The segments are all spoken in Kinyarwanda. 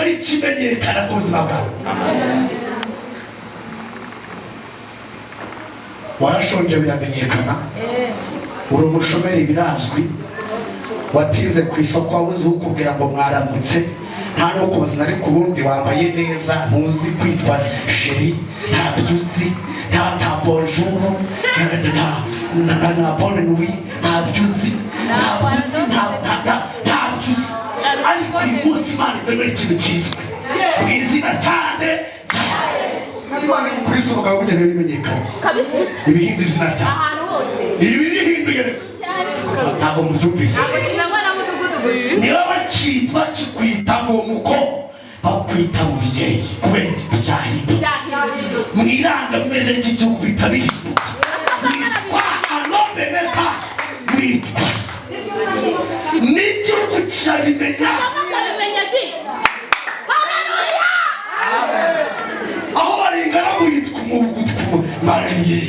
ari ikimenyekana ku buzima bwawe. Warashonje biramenyekana, uri umushomeri birazwi, watize ku isoko wabuze ukubwira ngo mwaramutse, nta no kubuzina ariko ubundi wambaye neza, ntuzi kwitwa sheri, nta byuzi, nta bonjour, nta bonne nuit, nta byuzi, nta byuzi. Ariko uyu munsi Imana ikwemera ikintu kizwi mu izina cyane kuri sohoka ngo ugende bimenyekana ibihinda izina ryawe ibirihinduye ntabwo mubyumvise niba bakikwita ngo muko bakwita mubyeyi kubera byahindutse mu irangamimerere ry'igihugu bihita bihinduka witwa alobeneka witwa n'igihugu kirabimenya aho barengana witwa umugutwa mariye.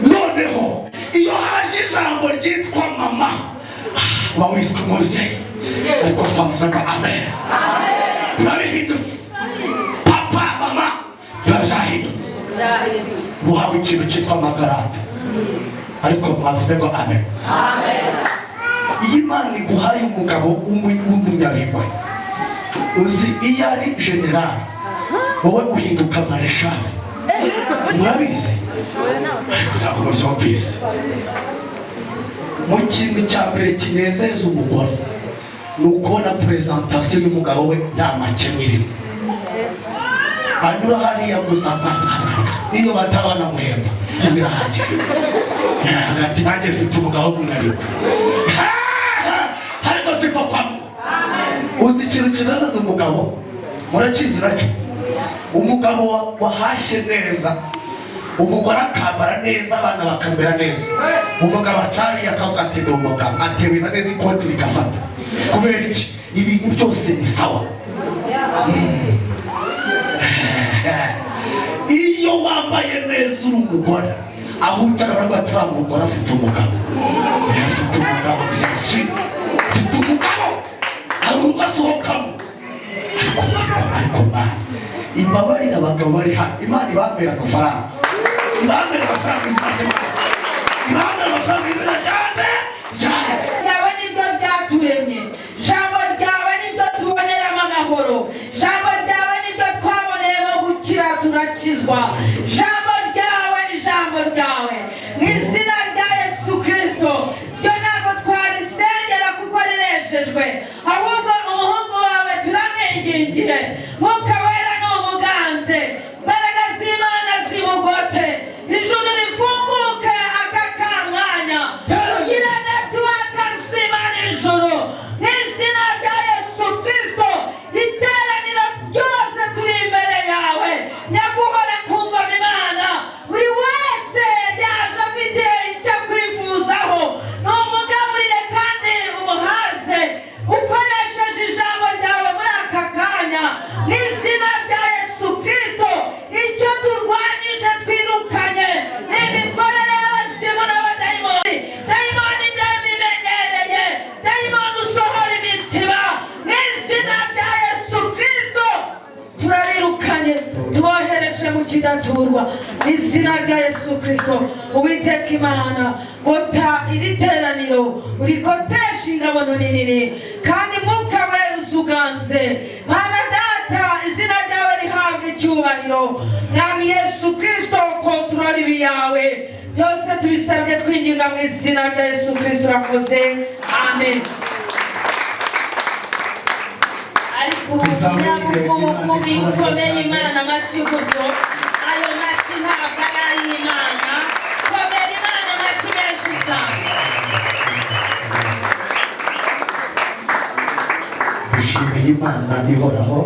Noneho iyo haje ijambo ryitwa mama bawiswe umubyeyi, ariko twavuze ngo amen biba bihindutse. Papa mama biba byahindutse. Guhawe ikintu cyitwa amagarade, ariko mwavuze ngo amen. Iyo Imana iguhaye umugabo w'umunyabigwi, uzi iyo ari general wowe uhinduka mareshal. Murabizi ariko ntabwo mubyumvise. Mu kintu cya mbere kinezeza umugore ni ukubona presentation y'umugabo we nta makemwa irimo, anyura hariya gusa niyo batabana muhemba birahagije. Hagati nanjye mfite umugabo w'umunyabigwi, ariko sipfa kwamo. Uzi ikintu kinezeza umugabo murakizi nacyo? Umugabo wahashye neza, umugore akambara neza, abana bakamera neza. Umugabo acari akavuga ati ndi umugabo, atebeza neza ikoti rigafata. Kubera iki? Ibintu byose ni sawa. Iyo wambaye neza uri umugore, aho ucara baravuga turiya mugore afite umugabo. Afite umugabo byinshi, afite umugabo hari urugo asohokamo. Ariko imbabarira abagabo bari hano, Imana ibambera amafaranga, ibambera amafaranga, ibambera amafaranga izina cyane cyane. Ryawe nibyo byaturemye, jambo ryawe nibyo tuboneramo amahoro, jambo ryawe nibyo twaboneyemo gukira turakizwa. Jambo ryawe ni jambo ryawe mu izina rya Yesu Kristo. Ryo ntabwo twarisengera kuko rirejejwe, ahubwo umuhungu wawe turamwingingiye, Mwuka Wera n'umuganze, imbaraga z'Imana zimugote, ijuru rifunguke aka kamwanya, kugira network z'Imana ijuru mu izina rya Yesu Kristo. Iteraniro ryose turi imbere yawe, nyaguhora kumva Imana, buri wese yaje afite icyo kwifuzaho, n'umugaburire kandi umuhaze ukoresheje ijambo ryawe muri aka kanya mu izina rya Yesu Kristo. Icyo turwanyije twirukanye n'imikorere y'abazimu n'abadayimoni. Dayimoni ndabimenyereye, dayimoni usohora imitima mu izina rya Yesu Kristo. Turabirukanye tubohereje mu kidaturwa mu izina rya Yesu Kristo. Uwiteka Imana, gota iri teraniro, urigotesha ingabo nini kandi Mwuka Wera uzuganze. Mana Data, izina ryawe rihabwe icyubahiro. Mwami Yesu Kristo, kontrola ibi yawe byose tubisabye twinginga mu izina rya Yesu Kristo. Urakoze, amen. Ariko mu bikomeye Imana amashikuzo, ayo mashyi ntabwo ari ay'Imana. Komera Imana amashyi menshi cyane. Dushimiye Imana ihoraho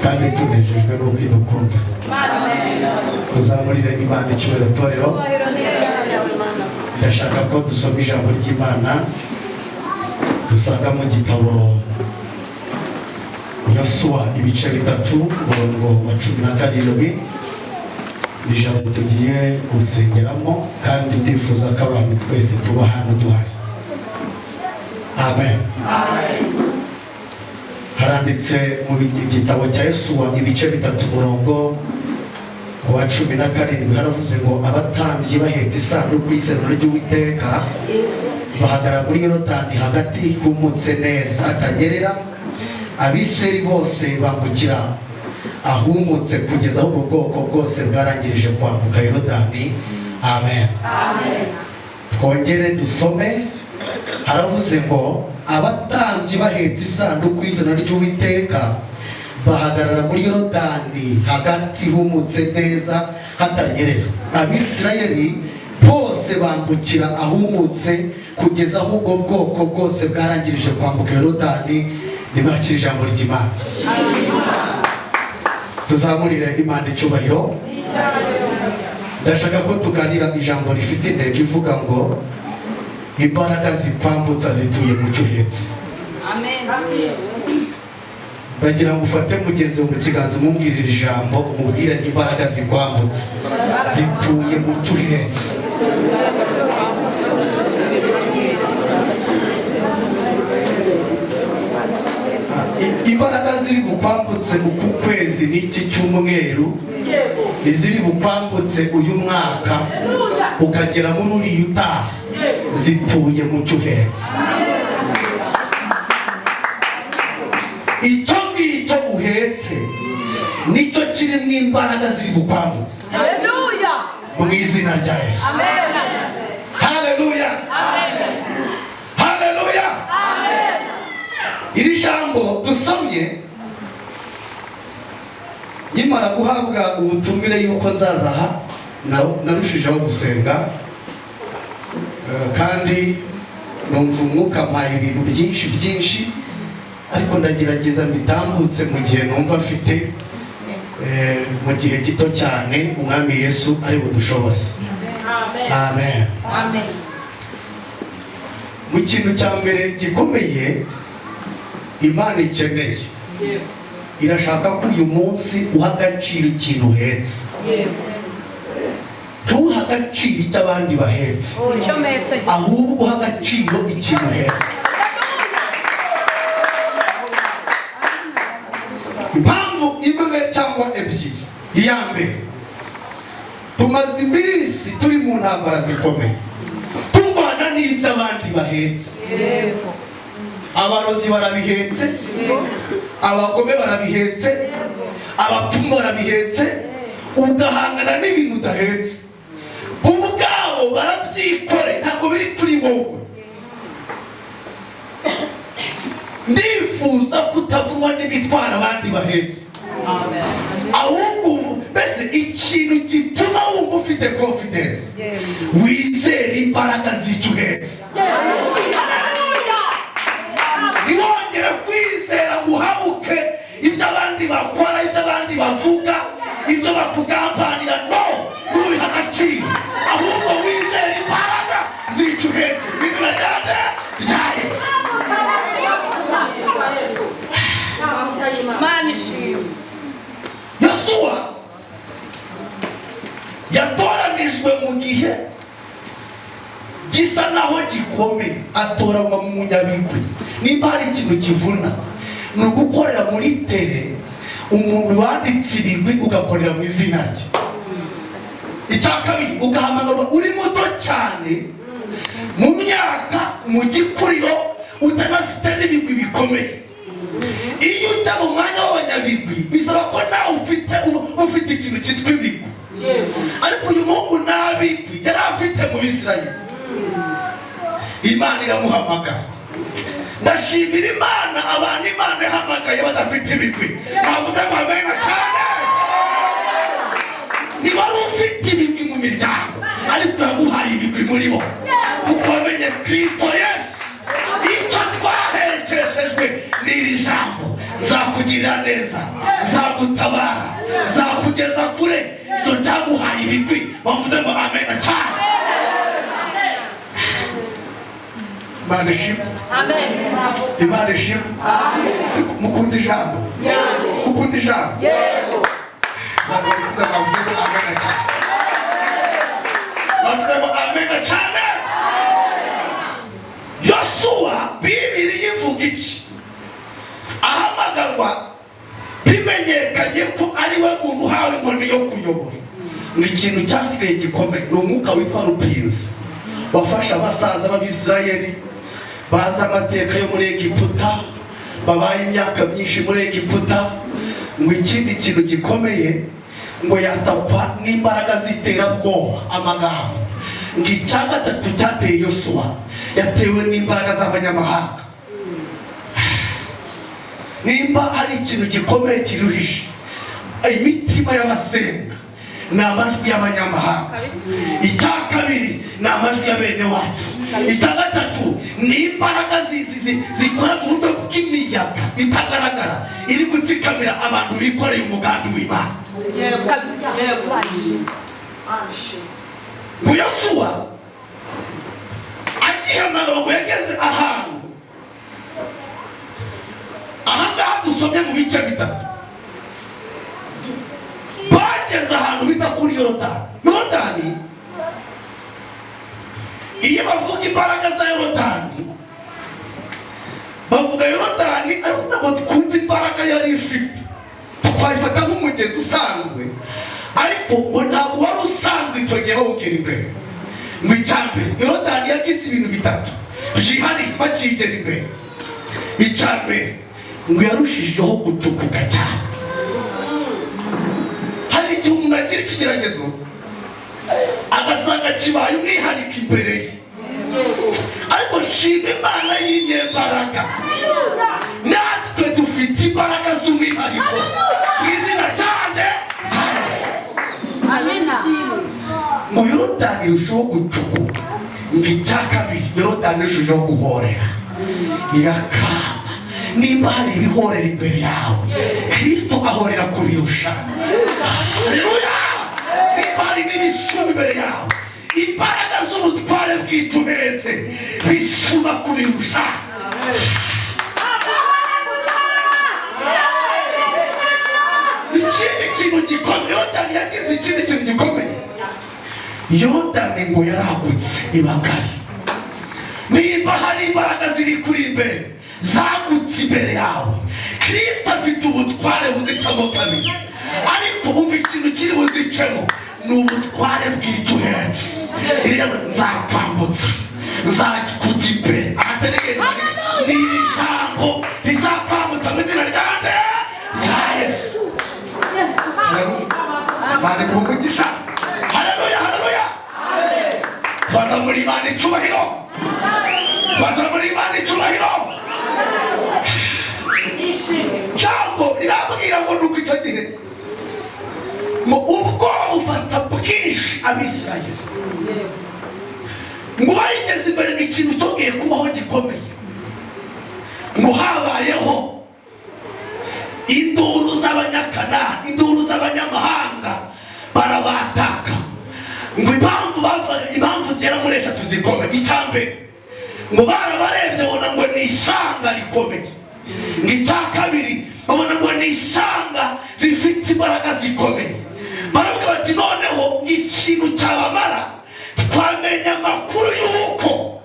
kandi tunejejwe n'uko idukunda. Tuzamurire Imana icyubahiro torero. Ndashaka ko dusoma ijambo ry'Imana dusanga mu gitabo Yosuwa ibice 3 umurongo wa 17. Ijambo tugiye gusengeramo kandi ndifuza ko abantu twese tuba hano duhari. Amen. haranditse mu gitabo cya Yesuwa ibice 3 murongo wa 17 haravuze ngo abatambyi bahetse isanduku y'isezerano ry'Uwiteka bahagarara muri Yorodani hagati humutse neza atanyerera, Abisirayeli bose bambukira ahumutse kugeza ubwo bwoko bwose bwarangirije kwambuka Yorodani. Amen. Amen. Twongere dusome, haravuze ngo abatambyi bahetse isanduku y'isezerano ry'Uwiteka bahagarara muri Yorodani hagati humutse neza hatanyerera, Abisirayeli bose bambukira ahumutse kugeza ubwo bwoko bwose bwarangirije kwambuka Yorodani. Nimwakire ijambo ry'Imana. Tuzamurire Imana icyubahiro. Ndashaka ko tuganira ijambo rifite intego ivuga ngo imbaraga zikwambutsa zituye mu cyo uhetse. Amen. Bagira ngo ufate mugenzi mu kiganza umubwirira ijambo, umubwire imbaraga zikwambutsa zituye mu cyo uhetse. Imbaraga ziri bukwambutse uku kwezi n'iki cyumweru, iziri bukwambutse uyu mwaka ukagera muri uriya utaha, zituye mu cyo uhetse. Icyo ngicyo uhetse nicyo kirimo imbaraga ziri bukwambutse. Haleluya. Mu izina rya Yesu. Amen. Haleluya. Amen. Haleluya. Amen. Iri jambo dusomye nyimara guhabwa ubutumire yuko nzaza aha narushijeho gusenga, kandi numva umwuka mpaye ibintu byinshi, ariko ndagerageza mbitambutse mu gihe numva mfite mu gihe gito cyane umwami Yesu ari budushoboze. Amen. Amen. Mu kintu cya mbere gikomeye Imana ikeneye, irashaka ko uyu munsi uha agaciro ikintu uhetse. Ntuha agaciro icyo abandi bahetse, ahubwo uha agaciro ikintu uhetse. Impamvu imwe cyangwa ebyiri. Iya mbere, tumaze iminsi turi mu ntambara zikomeye turwana n'ibyo abandi bahetse. Abarozi barabihetse, abagome barabihetse, abapfumu barabihetse, ugahangana n'ibintu udahetse. Ubwabo barabyikore, ntabwo biri kuri wowe. Ndifuza kutavunwa n'ibitwara abandi bahetse, ahubwo mbese ikintu gituma wumva ufite confidence, wizere imbaraga z'icyo uhetse. Niwongere kwizera guhabuke ibyo abandi bakora, ibyo abandi bavuga, ibyo bakugambanira, no kubiha agaciro, ahubwo wizere imbaraga z'icyo uhetse. Izina ryawe Yosuwa yatoranijwe mu gihe gisa naho gikomeye, atoranywa mu Nyabigwi. Nimba hari ikintu kivuna ni ugukorera muri tere umuntu wanditse ibigwi ugakorera mu izina rye. Icya kabiri, ugahamagarwa uri muto cyane mu myaka, mu gikuriro, utanafite n'ibigwi bikomeye. Iyo ujya mu mwanya w'abanyabigwi bisaba ko nawe ufite ikintu cyitwa ibigwi. Ariko uyu muhungu nta bigwi yari afite mu Bisirayeli. Imana iramuhamagara. Ndashimira Imana abantu Imana yahamagaye badafite ibigwi. Bavuze ngo amen cyane. Niba ufite ibigwi mu miryango, ariko yaguhaye ibigwi muri bo, ukomenye Kristo Yesu. Icyo twaherekeshejwe n'iri jambo, nzakugirira neza, nzagutabara, nzakugeza kure. Icyo cyaguhaye ibigwi. Bavuze ngo amen cyane. Imana ishimwe. Amen. Imana ishimwe. Amen. Mukunda ijambo? Yego. Mukunda ijambo? Yego. Bavuze ngo amen cyane. Bavuze ngo amen cyane. Yosuwa Bibiri ivuga iki? Ahamagara ahamagarwa bimenyekanye ko ari we muntu uhawe inkoni yo kuyobora. Ni ikintu cyasigaye gikomeye, ni umwuka witwa Rupinzi wafasha abasaza b'Abisirayeli baza amateka yo muri Egiputa, babaye imyaka myinshi muri Egiputa. Ngo ikindi kintu gikomeye ngo yatakwa n'imbaraga z'iterabwoba, amagambo. Ngo icya gatatu cyateye Yosuwa yatewe n'imbaraga z'abanyamahanga. Nimba hari ikintu gikomeye kiruhishe imitima y'abasenga, ni amajwi y'abanyamahanga. Icya kabiri ni amajwi ya bene wacu. Icya gatatu ni imbaraga zikora mu buryo bw'imiyaga itagaragara iri gutsikamira abantu bikoreye umugambi w'Imana. Ngo Yosuwa agihamagara ngo yageze ahantu, ahangaha dusomye mu bice bitatu. Bageze ahantu bita kuri Yorodani. Iyo bavuga imbaraga za Yorodani, bavuga Yorodani ariko ntabwo twumva imbaraga yari ifite. Twayifata nk'umugezi usanzwe, ariko ngo ntabwo wari usanzwe icyo gihe bawugera imbere. Ngo icyambere Yorodani yagize ibintu bitatu byihariye bakigera imbere. Icyambere ngo yarushijeho gucukuka cyane. Hari igihe umuntu agira ikigeragezo agasanga kibaye umwihariko imbere ye, ariko shima Imana y'inyembaraga, natwe dufite imbaraga z'umwihariko mu izina ryande. Ngo Yorodani irushaho gucukuka. Ngo icya kabiri Yorodani irushaho guhorera, irakamba. Nimba hari ibihorera imbere yawe, Kristo ahorera kubirusha. Haleluya! Nimba hari n'ibisuma imbere yawe, imbaraga z'ubutware bw'ituberetse bisuma kubirusha. Ikindi kintu gikomeye Yorodani yagize, ikindi kintu gikomeye, Yorodani ngo yaragutse ibangari. Nimba hari imbaraga ziri kuri imbere zagutse imbere yawe, Kristo afite ubutware buzicamo kabiri. Ariko umva ikintu kiri buzicemo ni ubutware bw'ituberetse. Nzakwambutsa, nzakujya imbere. Ahatereye ni ijambo rizakwambutsa mu izina ryande rya Yesu. Bari ku Umugisha. Haleluya, haleluya. Twazamura Imana icyubahiro, twazamura Imana icyubahiro. Jambo rirabwira ngo nuko icyo gihe ngo ubwoba bufata bwinshi Abisirayeli. Ngo bayigeze imbere ikintu cyongeye kubaho gikomeye. Ngo habayeho induru z'Abanyakanani, induru z'abanyamahanga barabataka. Ngo impamvu zigera muri eshatu zikomeye. Icyambere ngo barabarebye bona ngo ni ishyanga rikomeye. Icya kabiri babona ngo ni ishyanga rifite imbaraga zikomeye. Baravuga bati noneho ikintu cyabamara twamenya amakuru y'uko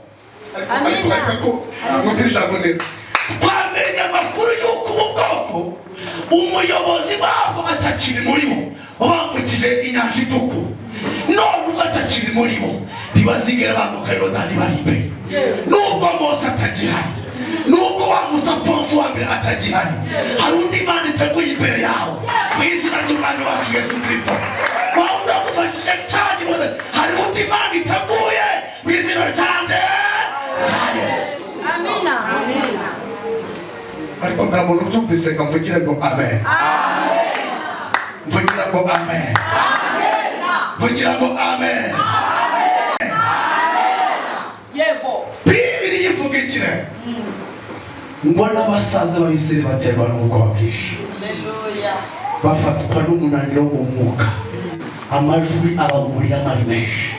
twamenya amakuru y'uko ubu bwoko umuyobozi wabo atakiri muri bo, wabambukije inyanja itukura. None ubwo atakiri muri bo, ntibazigera bambuka Yorodani bari imbere. Nubwo Mose atagihari, nubwo wa Musa Ponsi wa mbere atagihari, hari undi Imana iteguye imbere yawe mu izina ry'Umwami wacu Yesu Kristo. Wawundi wagufashije cyane, hari undi Imana iteguye mu izina ryande rya Yesu. Amina. Ariko nta muntu ubyumvise ngo mvugire ngo amen. Mvugira ngo amen. Mvugira ngo amen. Bibiri yivuga ikire ngo n'abasaza b'Abisirayeli baterwa n'ubwoba bwinshi, bafatwa n'umunaniro mu mwuka, amajwi abaguriye amari menshi,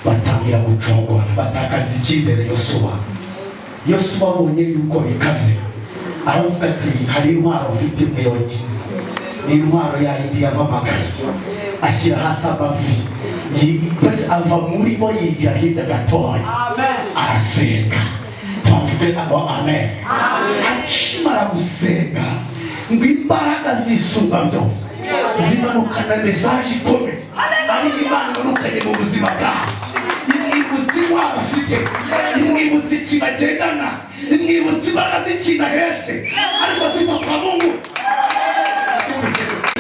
batangira gucogora, batakariza icyizere Yosuwa. Yosuwa abonye yuko ikaze, aravuga ati hari intwaro ufite imwe yonyine, ni intwaro yayindi yamamagaye. Ashyira hasi amavi, ava muri bo yigira hirya gatoya, arasenga. Twavuga tuvuge ngo amen. Akimara gusenga ngo imbaraga z'isumba byose zimanukana mesaje ikomeye ari Imana imanukanye mu buzima bwawe. Imwibutsa intwaro afite, imwibutsa ikintu agendana, imwibutsa imbaraga z'ikintu ahetse ariko ziva kwa Mungu.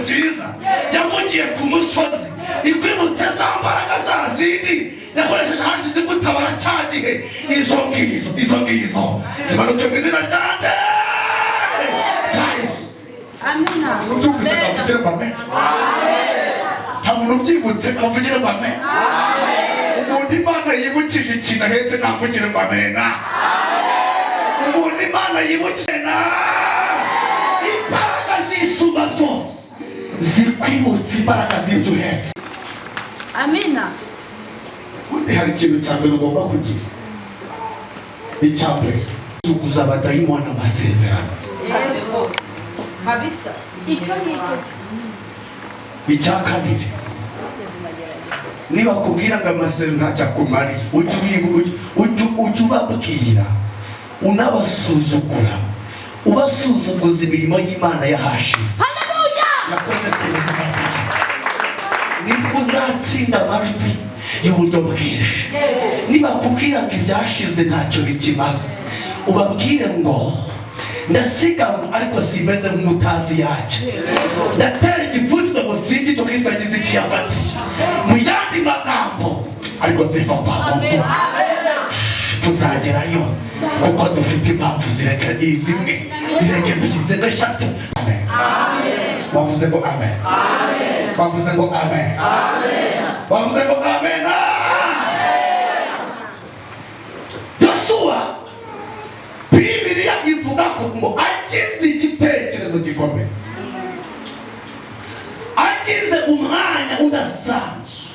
Nziza yavugiye ku musozi ikwibutse za mbaraga za zindi yakoresheje hashize gutabara cya gihe. Izo ngizo zimanuke mu izina ryande Yesu. Amina. Tuvuze ngo amen. Hamuntu ubyibutse avugire ngo amen. Umuntu Imana yibukije ikintu ahetse navugire ngo amen. Umuntu Imana yibukije na imbaraga z'isumba byose zikwibutsa imbaraga z'ibyo uhetse. Amina. Hari ikintu cya mbere ugomba kugira. Icya mbere uguza abadayimoni amasezerano. Yesu kabisa. Icyo ngicyo. Icya kabiri, niba kubwira ngo amasezerano ntacyakumariye ujye ubabwira unabasuzugura, ubasuzuguza imirimo y'Imana yahashize. Yakoze ku buzima bwawe. Nibwo uzatsinda amajwi y'uburyo bwinshi. Niba kubwira ngo ibyashize ntacyo bikimaze, ubabwire ngo ndasiganwa ariko simeze nk'umutazi yacu. Ndatera igipfunsi ngo sinzi icyo Kristo yagize ikiyafata. Mu yandi magambo ariko ziva kwa Mungu. Tuzagerayo kuko dufite impamvu zireka zimwe zireke dushyize n'eshatu. Amen. Wavuze ngo amen. Wavuze ngo amen. Wavuze ngo amen. Yosuwa Bibiliya ivuga ko ngo agize igitekerezo gikomeye, agize umwanya udasanzwe,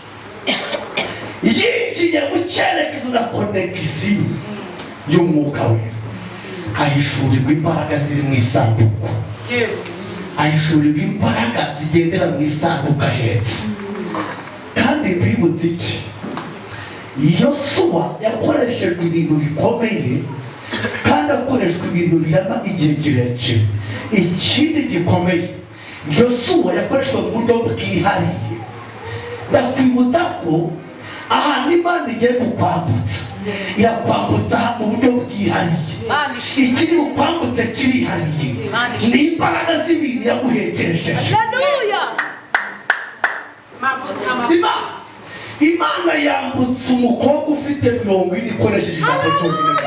yinjiye mu cyerekezo na konegisiyo y'umwuka we, ahishurirwa imbaraga ziri mu isanduku, ahishurirwa imbaraga zigendera mu isanduku ahetse. Kandi mbibutse iki? Yosuwa yakoreshejwe ibintu bikomeye kandi akoreshwa ibintu birama igihe kirekire. Ikindi gikomeye, Yosuwa yakoreshwa mu buryo bwihariye. Ndakwibutsa ko ahantu Imana igiye kukwambutsa irakwambutsa mu buryo bwihariye. Ikiri bukwambutse kirihariye ni imbaraga z'ibintu yaguhekeresheje. Imana yambutse umukobwa ufite 40 ikoresheje ijambo cyonyine.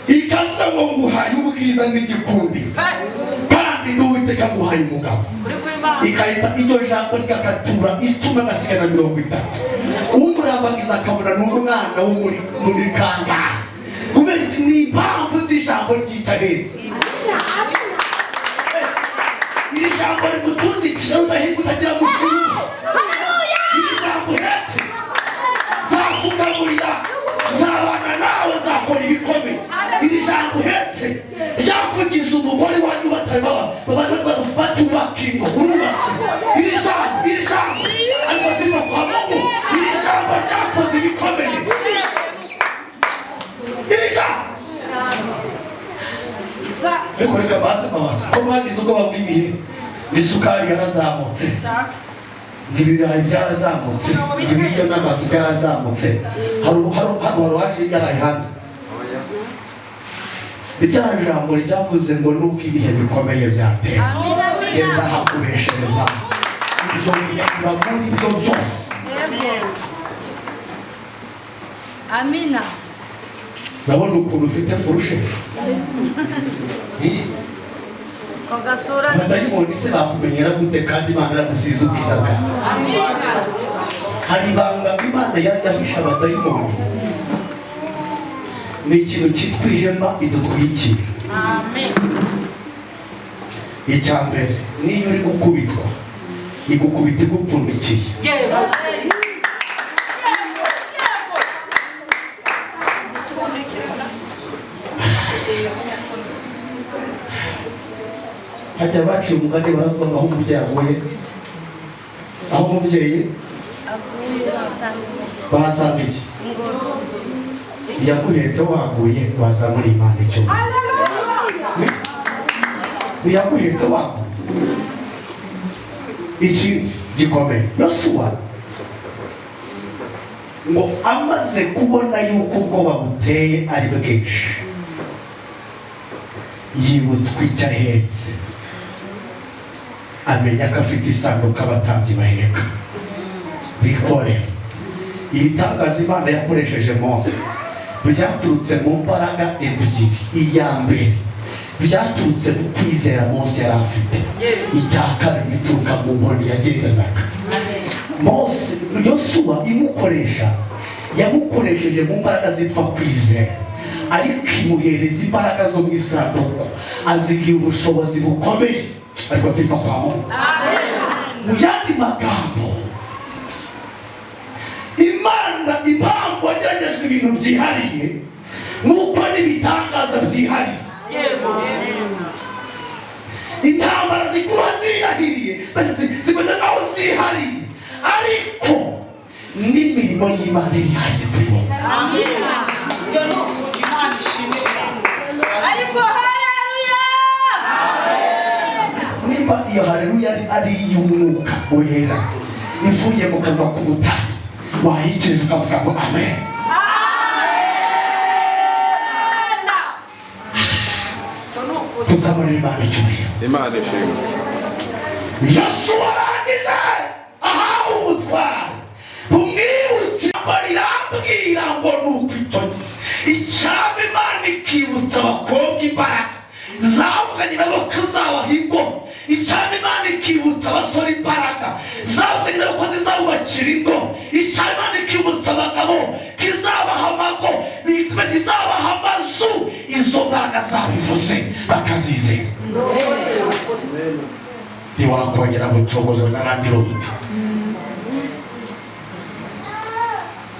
Ikaza ngo nguhaye ubwiza n'igikundi kandi n'Uwiteka nguhaye umugabo. Ikahita iryo jambo rigakatura 10 agasigana 30. Umurambagiza akabona n'umwana wo muri kanga. Kubera iki? Ni impamvu z'ijambo ry'icahetse. Iri jambo rigutuza ikigali udahita utagira musuru. Iri jambo hetse zakugaburira, zabana nawe, zakora ibikomeye. Iri jambo hetse ryakugize umugore wanyu batubaka ingo urubatse. Iri jambo ariko ziva kwa Mungu. Iri jambo ryakoze ibikomeye. Iri jambo ariko reka baze mabaza ko mwagize uko babwiye isukari yarazamutse, ibirayi byarazamutse, ibiryo n'amasu byarazamutse. Hari waje yaraye hanze. Irya jambo ryavuze ngo nubwo ibihe bikomeye byateye yeza hakoreshereza ibyo biyagira muri ibyo byose. Amina. Urabona ukuntu ufite furushe. Abadayimoni se bakumenyera gute kandi Imana yaragusize ubwiza bwawe? Hari ibanga Imana yahishe abadayimoni. Ni ikintu cyitwa ihema idutwikira. Icya mbere, niyo uri gukubitwa igukubita igupfundikiye. Hajya baciye umugani baravuga ngo aho umubyeyi aguye, aho umubyeyi bahasanga iki? yaguhetse waguye waza muri Imana icyo yaguhetse waguye iki gikomeye Yosuwa ngo amaze kubona yuko ubwoba buteye ari bwinshi yibutswe icyo ahetse amenya ko afite isanduku abatambyi baheka bikorera ibitangaza Imana yakoresheje Mose byaturutse mu mbaraga ebyiri. iya mbere byaturutse mu kwizera Mose yari afite, icya kabiri bituruka mu nkoni yagendanaga. Mose Yosuwa imukoresha yamukoresheje mu mbaraga zitwa kwizera, ariko imuhereza imbaraga zo mu isanduku, azigira ubushobozi bukomeye ariko ziva kwa Mungu. Mu yandi magambo, Imana impamvu wageragejwe ibintu byihariye nuko n'ibitangaza byihariye. Intambara zikura zirahiriye zimeze nkaho zihariye, ariko n'imirimo y'Imana irihariye turibona. Ariko haleluya, niba iyo haleluya ari iy'umwuka wera ivuye mu kanwa k'umutambyi, wahikiriza ukavuga ngo amen. Tuzamurira Imana icyubahiro. Imana ishimwe. Yosuwa arangije ahawe ubutware, umwibutsi rirambwira ngo nuko icyaba Imana ikibutsa abakobwa imbaraga zavuganye nabo ko zabaha ingo, icyaba Imana ikibutsa abasore imbaraga zavuganye nabo ko zizabubakira ingo, icyaba Imana ikibutsa abagabo ko izabaha amago, izabaha amazu, izo mbaraga zabivuze bakazizera. Ntiwakongera gucogozwa n'abandi robita.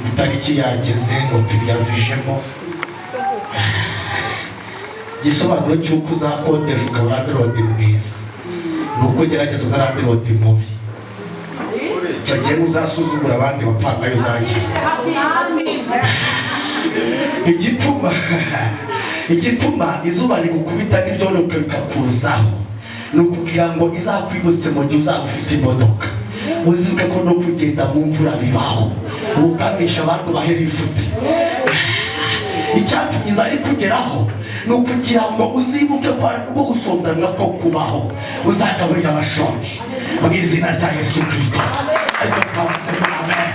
Itariki yageze ngo tubyavijemo. Igisobanuro cy'uko uzakodesha ukaba rodi mwiza nuko ugerageza n'abandi rodi mubi. Icyo gihe uzasuzugura abandi bapangayo uzagira. Igituma izuba rigukubita n'ibyondo bikakuzaho ni ukugira ngo izakwibutse mu gihe uzaba ufite imodoka, uzibuke ko no kugenda mu mvura bibaho, ukamisha abantu bahera ifute. Icyatumye izari kugeraho ni ukugira ngo uzibuke ko ari ubwo gusonzana ko kubaho, uzagaburira abashonje mu izina rya Yesu Kristo. Ariko twavuze amen.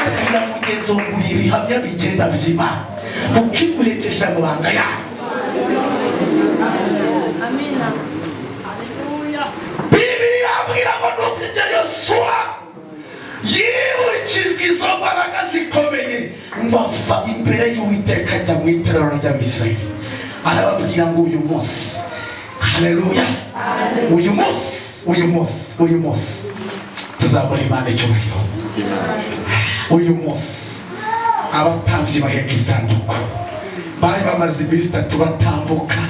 Kugira ngo ugezo muri ibihamya bigenda by'Imana, kuko iguhetesha amabanga yawe. amina. Bibiliya irambwira ngo nuko ibyo Yosuwa yibukijwe izo mbaraga zikomeye ngo ava imbere y'Uwiteka ajya mu iteraniro ry'Abisirayeli. Arababwira ngo uyu munsi, haleluya, uyu munsi tuzamura Imana icyubahiro. Uyu munsi abatambyi baheka isanduku bari bamaze iminsi 3 batambuka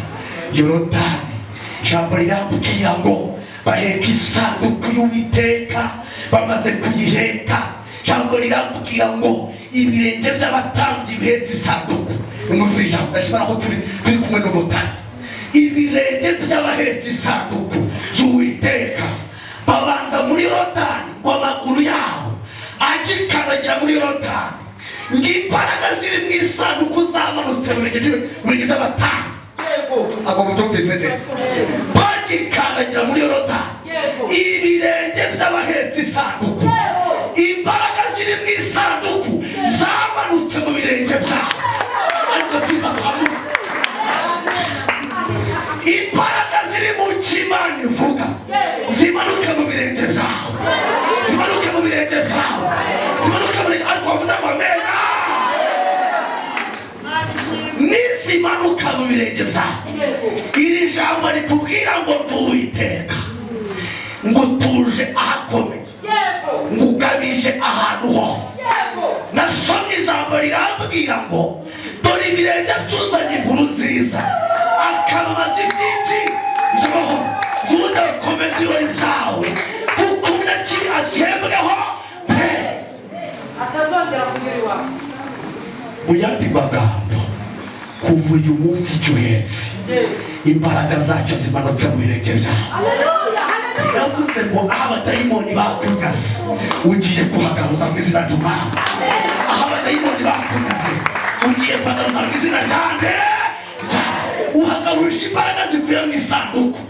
Yorodani. Ijambo rirambwira ngo baheka isanduku y'Uwiteka, bamaze kuyiheka ijambo rirambwira ngo ibirenge by'abatambyi bihetse isanduku. Numvira ijambo ndashimira ko turi kumwe n'umutambyi. Ibirenge by'abahetse isanduku y'Uwiteka babanza muri Yorodani, ngo amaguru yabo agikaragira muri Yorodani, ng'imbaraga ziri mu isanduku zamanutse mu birenge by'abatambyi. Abo mutumvise neza, bagikaragira muri Yorodani, ibirenge by'abahetse isanduku, imbaraga ziri mu isanduku zamanutse mu birenge byabo. Ariko zibavamo imbaraga ziri mu cy'Imana ivuga zimanuka mu birenge byabo, zimanuka mu birenge byabo, zimanuka mu birenge. Ariko bavuga ngo amena nizimanuka mu birenge byabo. Iri jambo rikubwira ngo nduwiteka, ngo tuje ahakomeye, ngo ugabije ahantu hose. Nasomye ijambo rirambwira ngo dore ibirenge byuzanye inkuru nziza, akamamaza ibyinshi yoho yuda komeza ibirori byawe, kuko umunyakibi asembweho pe Atazongera kunyura iwawe. mu yandi magambo kuva uyu munsi icyo uhetse imbaraga zacyo zimanutse mu birenge byawe. Biravuze ngo aho abadayimoni bakunyaze ugiye kuhagaruza mu izina ry'Imana. Aho abadayimoni bakunyaze ugiye kuhagaruza mu izina ryanjye. Uhagarusha imbaraga zivuye mu isanduku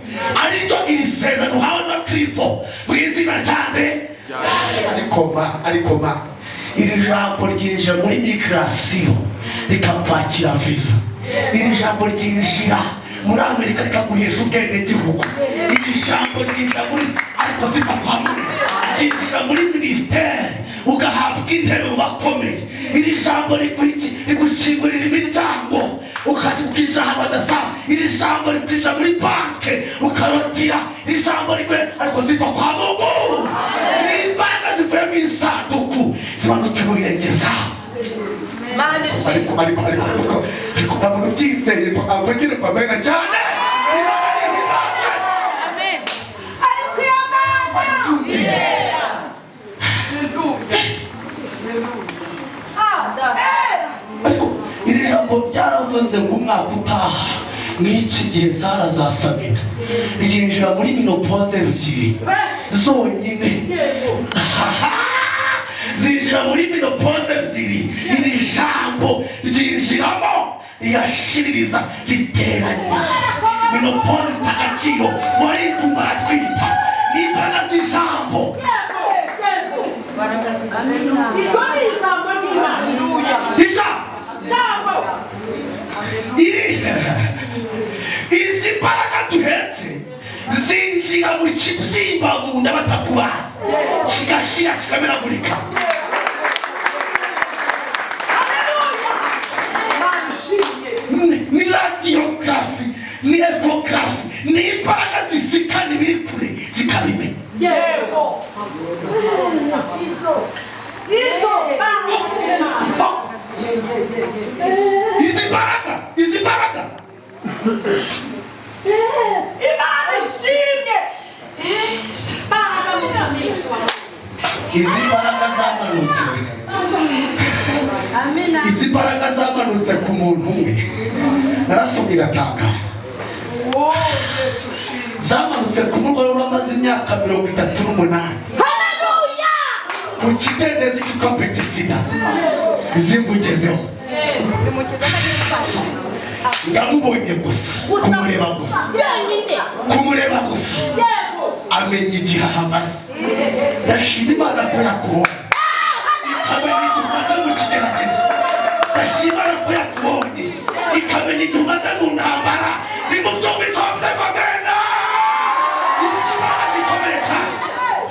ariryo iri sezerano uhawe na Kristo mu izina ryanjye. Ariko ma iri jambo ryinjira muri migration rikakwakira visa. Iri jambo ryinjira muri Amerika rikaguhesha ubwenegihugu. Iri jambo ryinjira muri ariko ziva kwa Mungu ryinjira muri ministeri ugahabwa intebe mu bakomeye. Iri jambo rigushingurira imiryango ukajya ahantu hadasaba. Iri jambo rikwinjira muri banke ukarotira. Iri jambo ariko ziva kwa Mungu. Imbaraga zivuye mu isanduku zimanutse mu birenge byawe. Ariko ntabwo byizeye avugire kwa mena cyane. Amen. Ariko iri jambo ryaravuze ngo umwaka utaha n'iki gihe Sara azasamira ryinjira muri menopause ebyiri zonyine. Zinjira muri menopause ebyiri. Iri jambo ryinjiramo riyashiririza riteranya menopause itagaciro wari kumara twita n'imbaraga z'ijambo. Izi mbaraga duhetse zinjira mu kibyimba mu nda batakubaza kigashira kikamenagurika. Ni radiography, ni ecography, ni imbaraga zisikana ibiri kure zikabimenya. Izi mbaraga Imana ishimye. Izi mbaraga zamanutse. Izi mbaraga zamanutse ku muntu umwe. Narasomye gatanga. Zamanutse ku mugore wamaze imyaka 38. Haleluya! Ku kidendezi cyitwa Petisida. Zimbugezeho. Ngamubonye gusa kumureba gusa amenya igihe ahamaze. Ndashima Imana ko yakubonye ikamenya igihe umaze mu kigeragezo. Ndashima Imana ko yakubonye ikamenya igihe umaze mu ntambara. Ni mu byo bisohoze komena izi mbaraga zikomeye cyane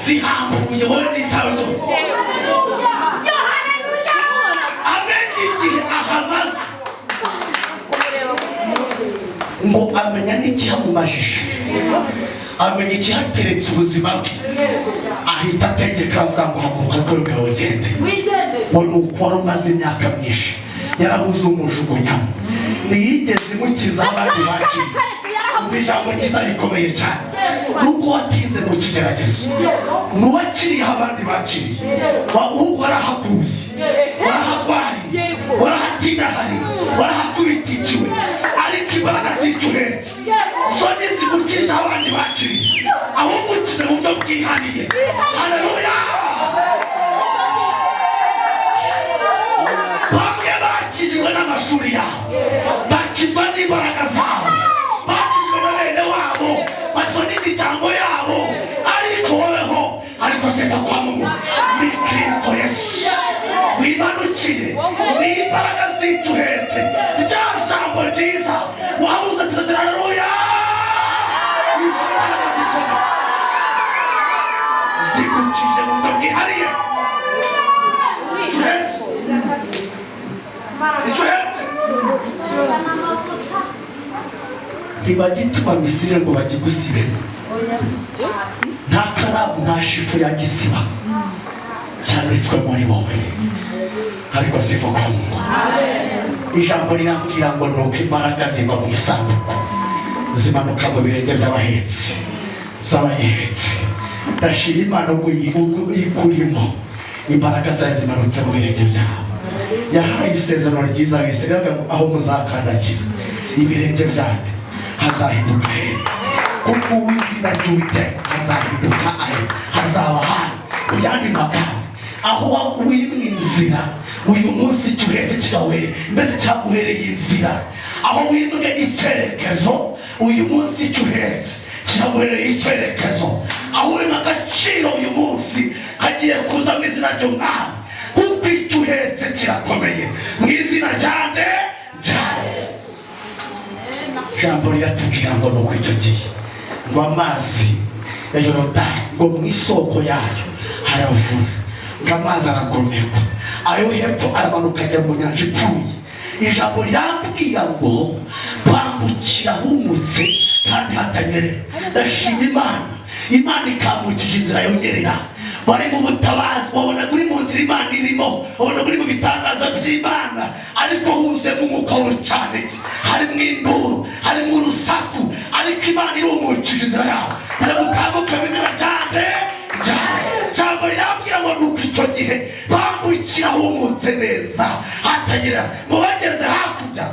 zihambuye wowe n'itawe ryose. Amenya igihe ahamaze ngo amenya n'ikihamumajije, amenya ikihateretse ubuzima bwe, ahita ategeka avuga ngo haguruka kuri bwawe ugende. Ngo ni uko wari umaze imyaka myinshi yarabuze umujugunyamo. Ntiyigeze imukiza abandi bakiri. Ijambo ryiza rikomeye cyane. Nubwo watinze mu kigeragezo n'uwakiriyeho abandi bakiriye, ahubwo warahaguye, warahagwariye, warahatinahari, warahakubitikiwe. Ariko imbaraga z'icyo uhetse zo ntizigukirije abandi bakiriye, ahubwo ukize mu buryo bwihariye. Haleluya! Bamwe bakijijwe n'amashuri yabo, bakizwa n'imbaraga zabo, bakijwe na bene wabo, bakizwa n'imiryango yabo. Ariko woweho ariko seka kwa Mungu ni Kristo Yesu wimanukire. Ni imbaraga z'icyo uhetse rya jambo ryiza wabuze tugatera. Haleluya! Imbaraga zikomeye zigukije mu buryo bwihariye. Icyo uhetse ntibagituma Misiri ngo bagigusibemo. Nta karamu nta shifu yagisiba cyanditswe muri wowe. Ariko ziva kwa Mungu. Ijambo rirambwira ngo nuko imbaraga ziva mu isanduku zimanuka mu birenge by'abahetsi z'abayihetse. Ndashima Imana ubwo ikurimo imbaraga zawe zimanutse mu birenge byawe. yahaye isezerano ryiza bisiraga aho muzakandagira ibirenge byanyu hazahinduka hera kuko izina ry'Uwiteka hazahinduka ahe hazaba hari uyandi magambo aho wimwe inzira uyu munsi cyuhetse kigawere mbese cyaguhereye inzira aho wimwe icyerekezo uyu munsi cyuhetse kiraguhereye icyerekezo aho wimwe agaciro uyu munsi hagiye kuza mu izina ry'Umwami kuko icyuhetse kirakomeye mu izina ryande rya Yesu. Jambo riratubwira ngo nuko icyo gihe ngo amazi ya Yorodani ngo mu isoko yayo haravura ngo amazi aragomerwa ayo hepfo aramanuka ajya mu nyanja ipfuye. Ijambo ryambwira ngo bambukira humutse kandi hatanyerera. Ndashima Imana ikamukije inzira yongerera bari mu butabazi babona kuri mu nzira Imana irimo babona kuri mu bitangaza by'Imana ariko huzemo umwuka w'urucane harimo induru harimo urusaku ariko Imana irumukije inzira yabo baramutambuka bizira ryande jambo rirambwira ngo nuko icyo gihe bambukira humutse neza hatanyerera ngo bageze hakurya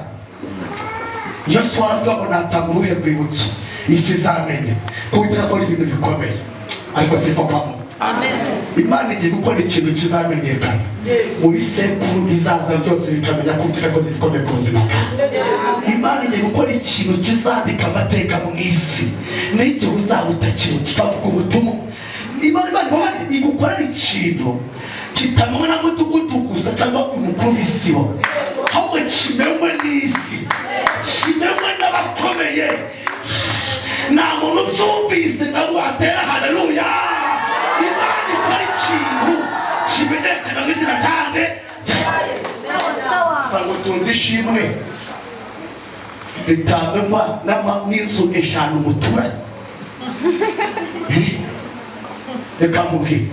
Yesu aravuga ngo natanga uruhe rwibutso isi izamenye kubitira ko ibintu bikomeye ariko siko kwamo. Amen. Imana igiye gukora ikintu kizamenyekana mu bisekuru bizaza byose bikamenya kubitira ko zikomeye ku buzima bwawe. Imana igiye gukora ikintu kizandika amateka mu isi n'igihe uzaba utakiriho kikavuga ubutumwa. Imana igukora ikintu kitamenywa na mudugudu gusa cyangwa umukuru w'isibo ahubwo kimenywe n'isi kimenywe n'abakomeye. Nta muntu ubyumvise ngo atera haleluya. Imana ikora ikintu kimenyekana mu izina ryande sango tunzi ishimwe ritangwa n'inzu eshanu umuturage. Reka mubwire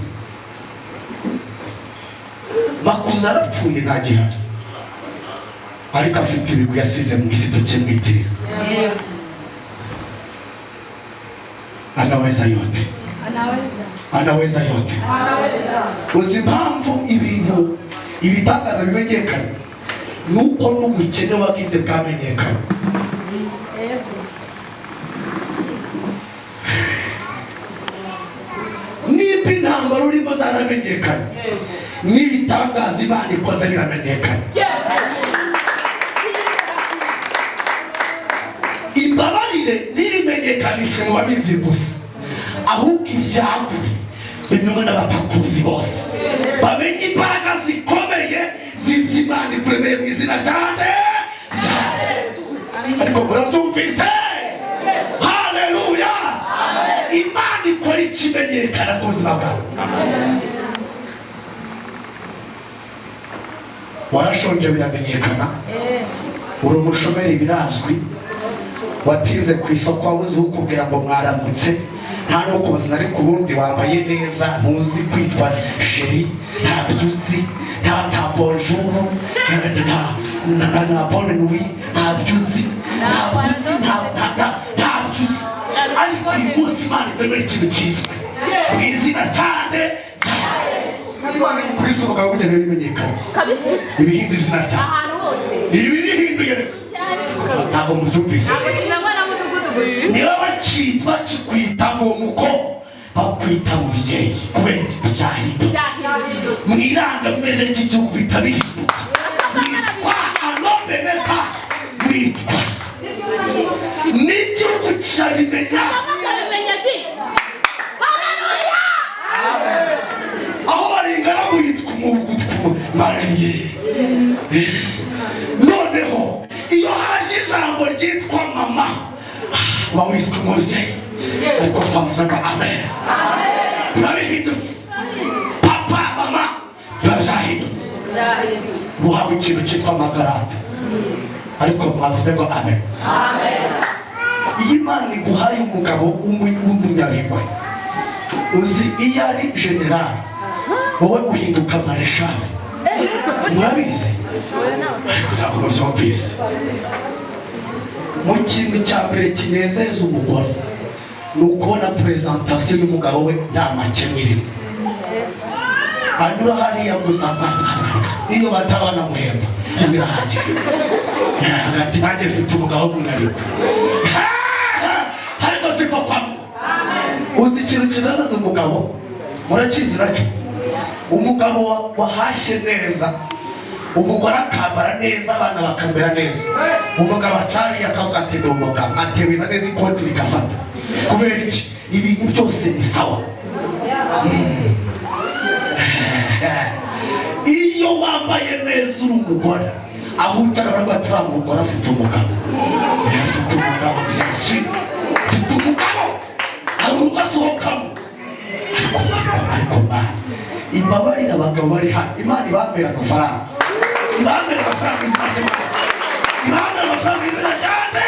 Makuza arapfuye nta gihari ariko afite ibigwi yasize mu isi tukimwitirira. Anaweza yote. Anaweza yote. Uzi impamvu ibintu ibitangaza bimenyekana nuko n'ubukene wagize bwamenyekana. Nimba intambara urimo zaramenyekana n'ibitangaza Imana ikoze biramenyekana. Imbabarire nirimenyekanishe mu babizi gusa ahubwo ibyago bimenywe n'abatakuzi bose bamenye imbaraga zikomeye z'iby'Imana ikuremeye mu izina ryande rya Yesu. Ariko murabyumvise? Haleluya. Imana ikora ikimenyekana ku buzima bwawe. Warashonje biramenyekana uri umushomeri birazwi watinze ku isoko wabuze ukubwira ngo mwaramutse nta no kubazana ariko ubundi wambaye neza ntuzi kwitwa sheri ntabyo uzi nta bonjour nta bonne nuit ntabyo uzi ntabyo uzi ariko uyu munsi Imana ikwemera ikintu kizwi mu izina cyane Imana ikubise umugabo ujya bimenyekana ibihindura izina ryawe ahantu hose ibi bihinduye ntabwo mubyumvise. Niba bakikwita ngo muko bakwita mubyeyi kubera byahindutse mu irangamimerere ry'igihugu bita bihinduka witwa anobeneka witwa n'igihugu kirabimenya aho baringana witwa umugutwa mariye. Noneho iyo haje ijambo ryitwa mama wawiswe umubyeyi ariko twavuze ngo amen biba bihindutse. Papa mama biba byahindutse guhabwa ikintu cyitwa amagarade ariko mwavuze ngo amen. Iyo Imana iguhaye umugabo w'umunyabigwi uzi iyo ari generali wowe uhinduka mareshali mwabizi ariko ntabwo mubyumvise. Mu kintu cya mbere kinezeza umugore ni ukubona presentation y'umugabo we nta makemwa irimo anyura hariya gusa niyo batabana muhemba birahagije hagati nanjye mfite umugabo munariko hariko siko kwamo uzi ikintu kizaza umugabo murakizi nacyo umugabo wahashe neza umugore akambara neza abana bakamera neza umugabo acariye akavuga ati ndi umugabo atebeza neza ikoti rikafata kubera iki ibintu byose ni sawa iyo wambaye neza uri umugore aho ucara baravuga ati uriya mugore afite umugabo afite umugabo byinshi afite umugabo hari urugo asohokamo ariko imbabarira abagabo bari hano Imana ibambera amafaranga ibambera amafaranga ibambera amafaranga izina cyane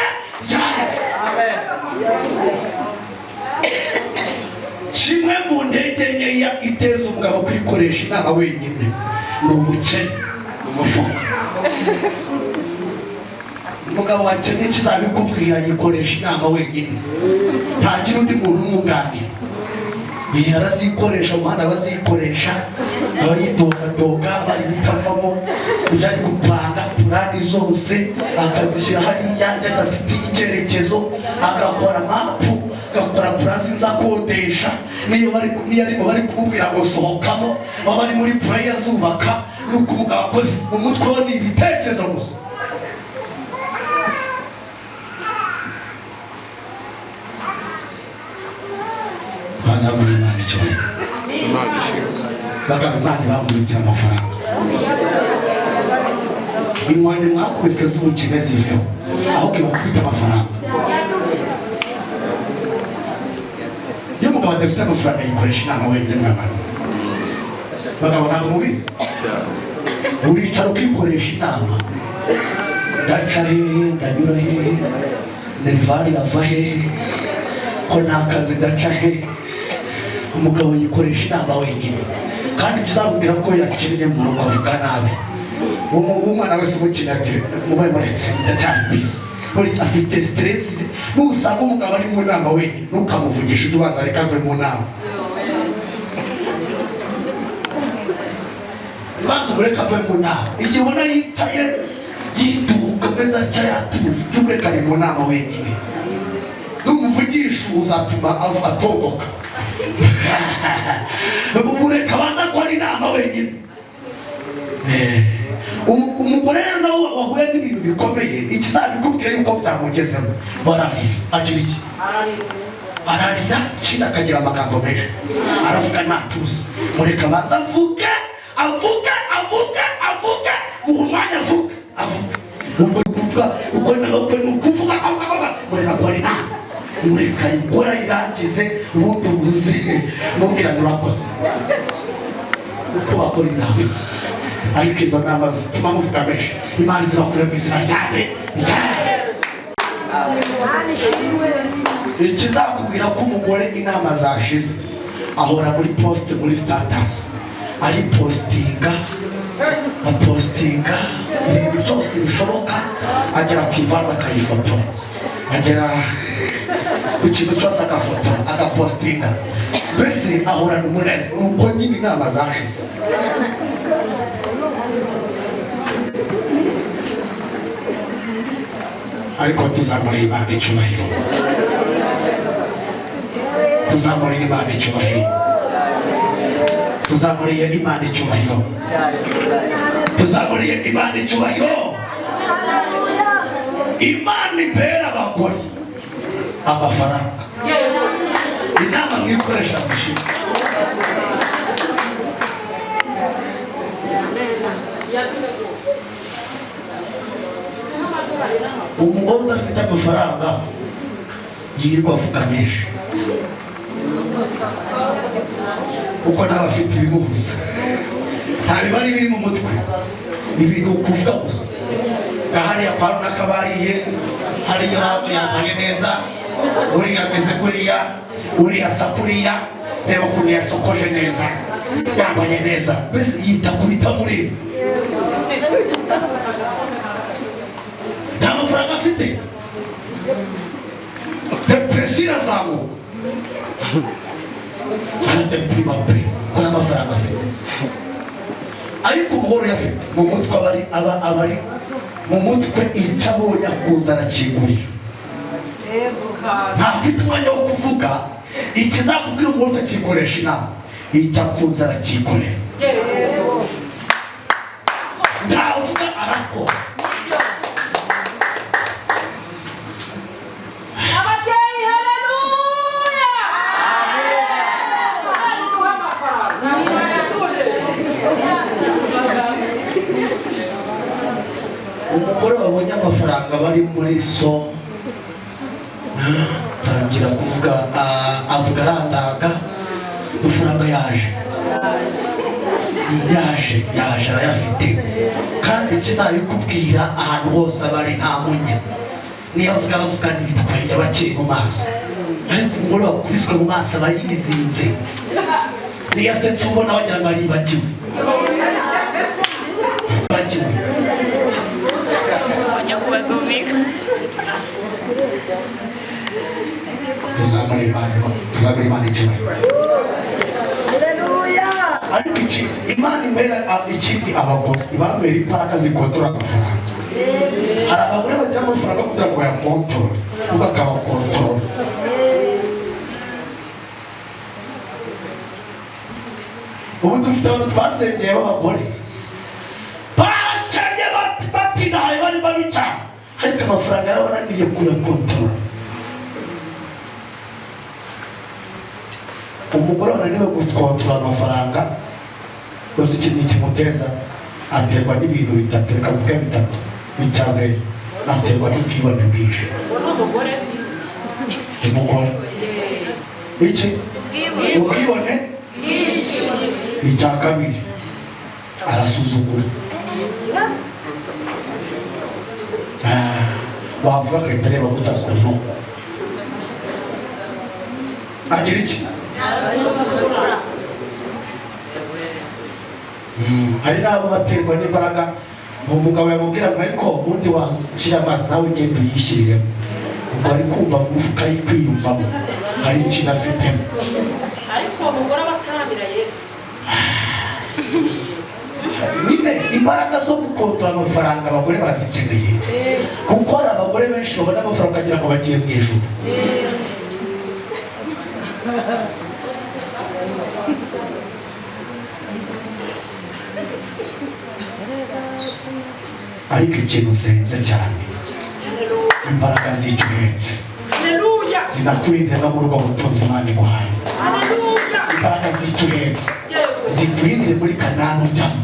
kimwe mu ntege nkeya iteza umugabo kwikoresha inama wenyine ni umukene umufuka umugabo wakennye kizabikubwira yikoresha inama wenyine ntagira undi muntu umwunganira yarazikoresha umuhanda bazikoresha abayidogadoga bari bitavamo ujyanye gupanga purani zose akazishyira hariya adafite icyerekezo agakora mapu agakora purasi nzakodesha niyo arimo bari kumubwira ngo sohokamo baba bari muri pureya zubaka nuko umugabo akoze mu mutwe we ni ibitekerezo gusa bazamura Imana icyubahiro bakaba Imana bamubitira amafaranga inkoni mwakubiswe z'ubukene ziveho ahubwo bakubita amafaranga iyo umugabo adafite amafaranga yikoresha inama wenyine mw'abantu bagabo ntabwo mubizi uricara ukikoresha inama ndaca hehe ndanyura hehe nerivani irava hehe ko nta kazi ndaca hehe umugabo yikoresha inama wenyine kandi kizakubwira ko yakiriye mu rugo avuga nabi umwana wese umukina ati mubaye muretse ndacyari bisi buri afite stress nusanga umugabo ari mu nama wenyine ntukamuvugisha ubanza reka ave mu nama banza mureka ave mu nama igihe ubona yicaye yituka meza cyayatuye tumureka ari mu nama wenyine numuvugisha uzatuma atondoka umureka abanza akora inama wenyine umugore rero nawe wahuye n'ibintu bikomeye ikizabikubwira yuko byamugezemo bararira agira iki ararira ikindi akagira amagambo menshi aravuga ntatuze mureka abanza avuge umwanya avuge ubwo kuvuga uko ni ukuvuga mureka akora inama mureka ikora irangize ubundi ubuze mubwira nturakoze uko bakora inama ariko izo nama zituma muvuga menshi Imana izabakure mu izina cyane ikizakubwira ko umugore inama zashize ahora muri poste muri status ari postinga apostinga ibintu byose bishoboka agera ku ivaza akayifotora agera ku kintu cyose agafotora agapostinga mbese ahorana umunezero nuko nyine inama zashize ariko tuzamura Imana icyubahiro tuzamuriye Imana icyubahiro tuzamuriye Imana icyubahiro tuzamuriye Imana icyubahiro Imana impera abagore amafaranga inama mwikoresha gushika umugore udafite amafaranga yirirwa avuga menshi uko nawe afite ibimubuza nta bibari biri mu mutwe ibintu kuvuga gusa hariya kwa runaka bariye hariya yambaye neza uriya ameze kuriya uriya asa kuriya reba ukuntu yasokoje neza yambaye neza mbese yita ku bitamureba nta mafaranga afite depresiyo irazamuka aradeprima pe ko nta mafaranga afite ariko umugore yafite mu mutwe abari mu mutwe icabo yakunze arakigurira ntafite umwanya wo kuvuga ikizakubwira umugore akikoresha inama icyakunze arakikorera ntavuga arakora umugore wabonye amafaranga bari muri so tangira kuvuga avuga arandaga amafaranga yaje arayafite kandi kizabikubwira ahantu hose abari nta munya niyo avuga n'ibitwenge abakiri mu maso ariko umugore wakubiswe mu maso aba yizinze niyo asetse ubona wagira ngo aribagiwe tuzamure Imana icyubahiro. Ariko Imana imera ikindi abagore ibamera imbaraga zikontorora amafaranga. Hari abagore bagira amafaranga kugira ngo bayakontorore ukakabakontorora. Ubu dufite abantu twasengeye b'abagore baracanye batinahaye bari babi cyane ariko amafaranga yabo bananiye kuyakontorora. Umugore wananiwe gukontorora amafaranga gusa ikintu kimuteza aterwa n'ibintu bitatu, reka mvuge bitatu. Icya mbere aterwa n'ubwibone bwinshi. Umugore iki ubwibone bwinshi. Icya kabiri arasuzugura. Wavuga agahita areba guta ku ntugu agira iki? Hari n'abo baterwa n'imbaraga umugabo yamubwira ngo ariko ubundi washyira amazi nawe ugenda uyishyiriremo, ubwo ari kumva mu mufuka yikwiyumvamo hari ikintu afitemo. Ariko umugore abatarabira Yesu nyine imbaraga zo gukontorora amafaranga abagore barazikeneye, kuko hari abagore benshi babona amafaranga ukagira ngo bagiye mu ijuru. Ariko ikintu usenze cyane imbaraga z'icyuhenze zinakurindira no mu rugo butunzi Imana iguhaye. Imbaraga z'icyuhenze zikurindire muri Kanani ujyamo,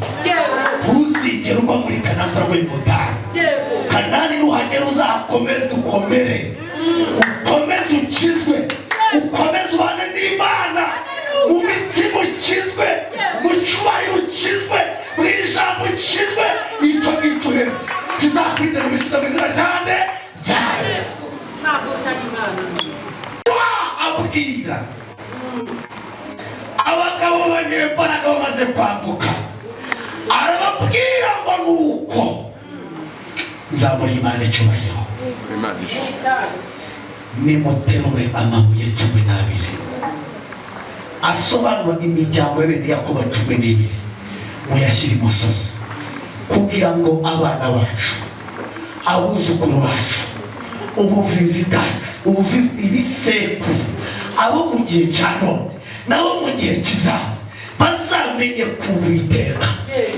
ntuzigere ugwa muri Kanani utarwaye umutari. Kanani nuhagera uzakomeze ukomere, ukomeze ukizwe, ukomeze ubane n'Imana, mu mitima ukizwe, mu cyubahiro ukizwe, mu ijambo ukizwe. Icyo gicuhenze kizakurindira mu izina cyane rya Yesu. Abwira abagabo b'abanyembaraga bamaze kwambuka, arababwira ngo nuko nzamura Imana icyubahiro, nimuterure amabuye 12 asobanura imiryango y'abene Yakobo 12 muyashyira imusozi, kugira ngo abana bacu, abuzukuru bacu, ubuvivi bwacu, ibisekuru, abo mu gihe cya none nabo mu gihe kizaza bazamenye ku Uwiteka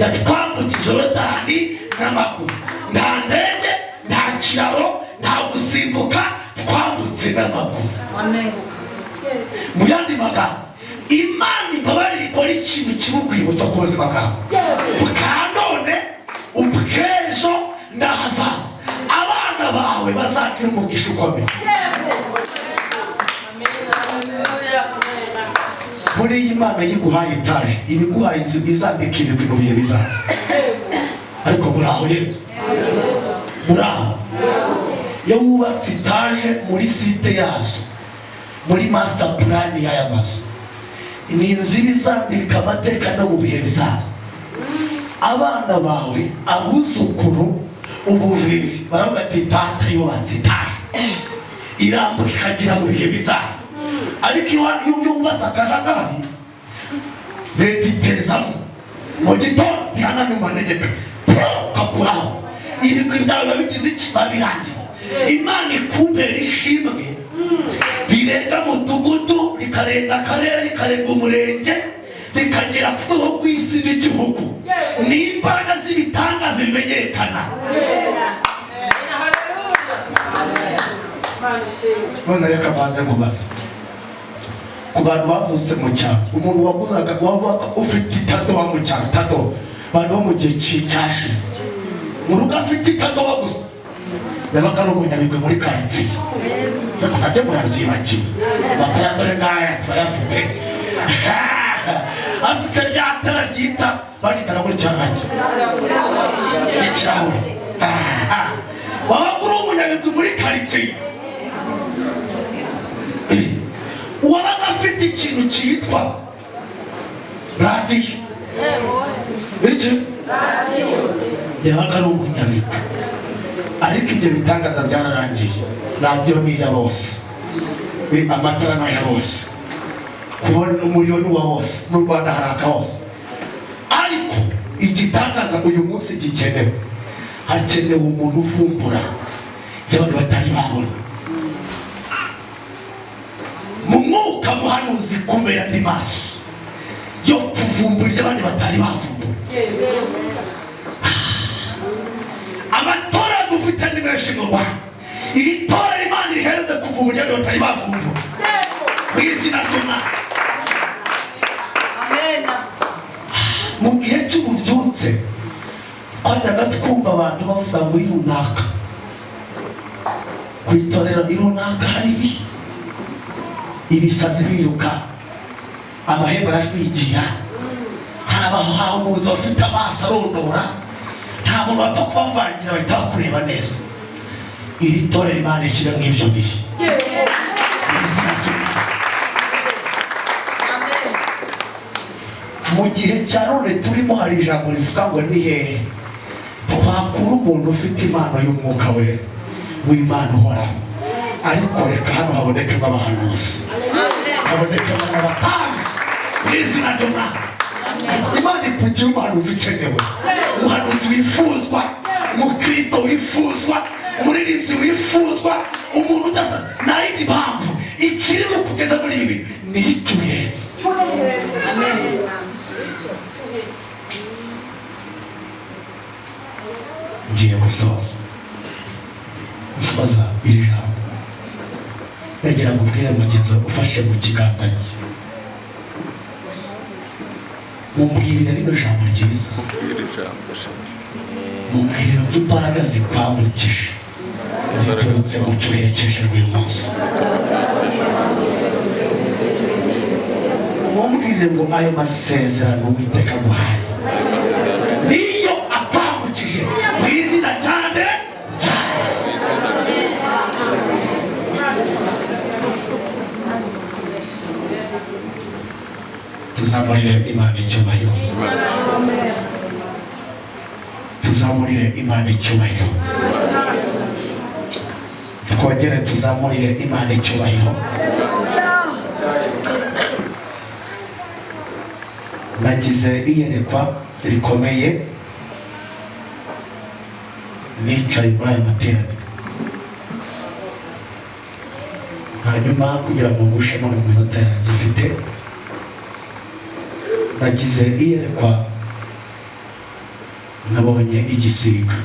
yatwambukije Yorodani n'amaguru, nta ndege, nta kiraro, nta gusimbuka, twambutse n'amaguru. Mu yandi magambo, Imana imbabarira ikora ikintu kimubwibutsa ku buzima bwawe bwa none, ubw'ejo n'ahazaza. Abana bawe bazagira umugisha ukomeye. Muri iyi Imana yiguhaye etaje, ibiguhaye inzu izambika ibigwi mu bihe bizaza. Ariko muraho yewe, muraho iyo wubatse etaje muri site yazo, muri master plan y'aya mazu, ni inzu bizandika amateka no mu bihe bizaza. Abana bawe, abuzukuru, ubuvivi baravuga ati tata yubatse etaje irambuka ikagira mu bihe bizaza. Ariko iyo yubatse akajagari leta itezamo mu gitondo ntihana n'umanegeka kakuraho ibigwi byawe babigize iki babirangiye. Imana ikumbera ishimwe rirenga mudugudu rikarenga akarere rikarenga umurenge rikagera ku rwego rw'isi n'igihugu. Ni imbaraga z'ibitangaza bimenyekana. None reka baze mubaza ku bantu bavutse mu cyaro, umuntu wavugaga ufite itadowa mu cyaro, tadowa abantu bo mu gihe cyashize mu rugo afite itadowa gusa yabaga ari umunyabigwi muri karitsiye. Reka ufate murabyibagiwe amatara dore ngaya turayafite. Afite rya tara ryita bagitana muri cyanjye ikirahure. Wabaga uri umunyabigwi muri karitsiye, wabaga afite ikintu cyitwa radiyo. Iki yabaga ari umunyabigwi. Ariko ibyo bitangaza byararangiye. Radiyo ni iya bose, amatara ni aya bose, kubona umuriro ni uwa bose, mu Rwanda haraka hose. Ariko igitangaza uyu munsi gikenewe, hakenewe umuntu uvumbura y'abantu batari babona. Mu mwuka muhanuzi kumera ndi maso yo kuvumbura y'abandi batari bavumbura. Amatora dufite ni menshi mu Rwanda. Iri tora Imana rihereze kuvumbura y'abandi batari bavumbura mu izina ry'Imana. Mu gihe cy'ububyutse twajyaga twumva abantu bavuga ngo irunaka ku itorero irunaka hari ibisazi biruka, amahembe arajwigira, hari abahanuzi bafite amaso arondora, nta muntu wapfa kubavangira bahita bakureba neza. Iri torero Imana ishyira mu ibyo bihe. Mu gihe cya none turimo hari ijambo rivuga ngo ni hehe twakura umuntu ufite impano y'umwuka we w'Imana uhoraho. Ariko reka hano habonekemo abahanuzi, habonekemo abatambyi mu izina ry'Imana. Imana ikugira umuhanuzi ukenewe, umuhanuzi wifuzwa, umukristo wifuzwa, umuririmbyi wifuzwa, umuntu udasa. Nta yindi mpamvu ikirimo kugeza muri ibi ni ituyenzi. Ngiye gusoza iri jambo, nagira ngo ubwire mugenzi ufashe mu kiganza cye, mumubwirire rino jambo ryiza, mumubwirire ko imbaraga zikwambukije ziturutse mu cyo uhekesheje uyu munsi. Mumubwirire ngo ayo masezerano Uwiteka aguhaye niyo akwambukije mu izina ryande. Tuzamurire Imana icyubahiro, tuzamurire Imana icyubahiro, twongere tuzamurire Imana icyubahiro. Nagize iyerekwa rikomeye nicaye muri aya materaniro, hanyuma kugira ngo ngushemo mu minota yanjye ifite, nagize iyerekwa nabonye igisiga.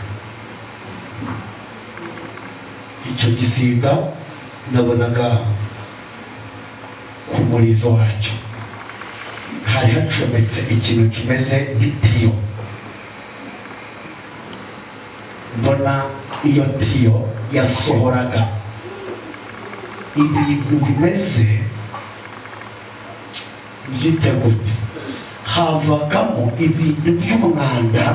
Icyo gisiga nabonaga ku murizo wacyo hari hacometse ikintu kimeze nk'itiyo. Mbona iyo tiyo yasohoraga ibintu bimeze by'itegute, havagamo ibintu by'umwanda,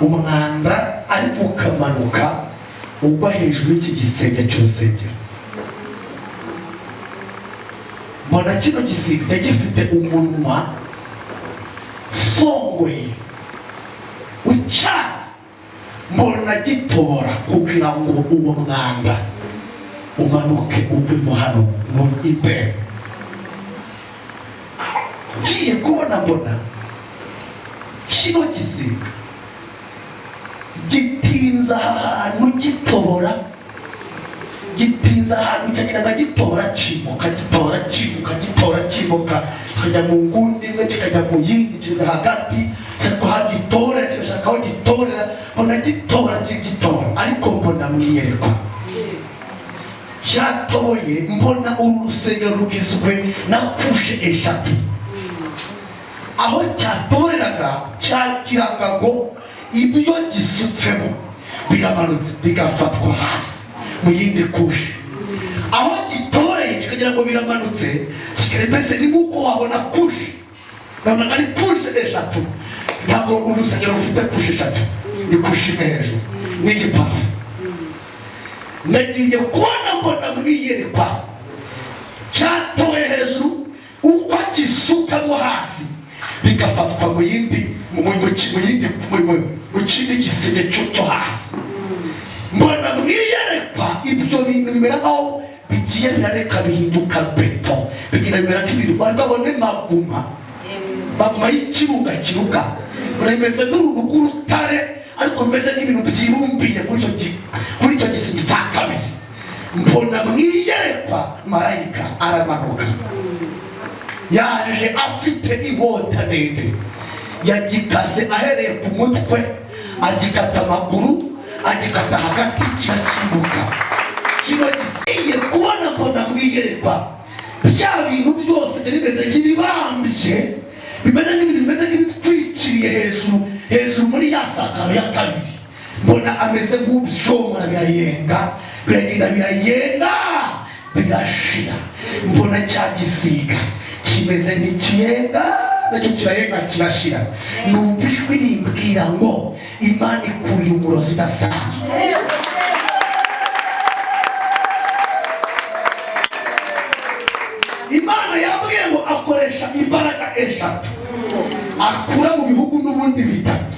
umwanda ariko ukamanuka ugwa hejuru y'iki gisenge cy'urusengero. Mbona kino gisiga gifite umunwa songoye uca, mbona gitobora kugira ngo uwo mwanda umanuke ugwemo hano mu imbere. Ngiye kubona mbona kino gisiga gitinza ahantu gitobora cyagiraga gitora cimuka kikajya mu ngundi imwe kikajya mu yindi kikajya hagati kuhagitorera kigashaka aho gitorera mbona gitora ariko mbona mwiyerekwa cyatoye mbona urusengero rugizwe na kushe eshatu aho cyatoreraga cyakiraga ngo ibyo gisutsemo biramanutse bigafatwa hasi mu yindi kushe aho gitoreye kikagira ngo biramanutse kikarembese ni nk'uko wabona kushe nabona ari kushe eshatu ntabwo urusengero rufite kushe eshatu ni kushe imwe hejuru n'igipafu nagiye kubona mbona mwiyerekwa cyatoye hejuru uko gisukamo hasi bigafatwa mu kindi gisenge cyo hasi mbona mwiyerekwa ibyo bintu bimera nkaho bigiye birareka bihinduka beto bigira bimera nk'ibintu babone maguma y'ikirunga kiruka bimeze n'uruntu rw'urutare ariko bimeze nk'ibintu byibumbiye kuri icyo gisenge cya kabiri mbona mwiyerekwa marayika aramanuka yaje afite inkota ndende yagikase ahereye ku mutwe agikata amaguru agikata hagati kirakibuka kino gisiye kubona mbona mwiyerekwa bya bintu byose bimeze nk'ibibambye bimeze nk'ibitwikiriye hejuru muri ya sakaro ya kabiri mbona ameze nk'ubyomora birayenga birashira mbona cya gisiga kimeze nk'ikiyenga nacyo kirayenga kirashira numva ijwi rimbwira ngo Imana ikuye umurozi udasanzwe Imana yambwiye ngo akoresha imbaraga eshatu akura mu bihugu n'ubundi bitatu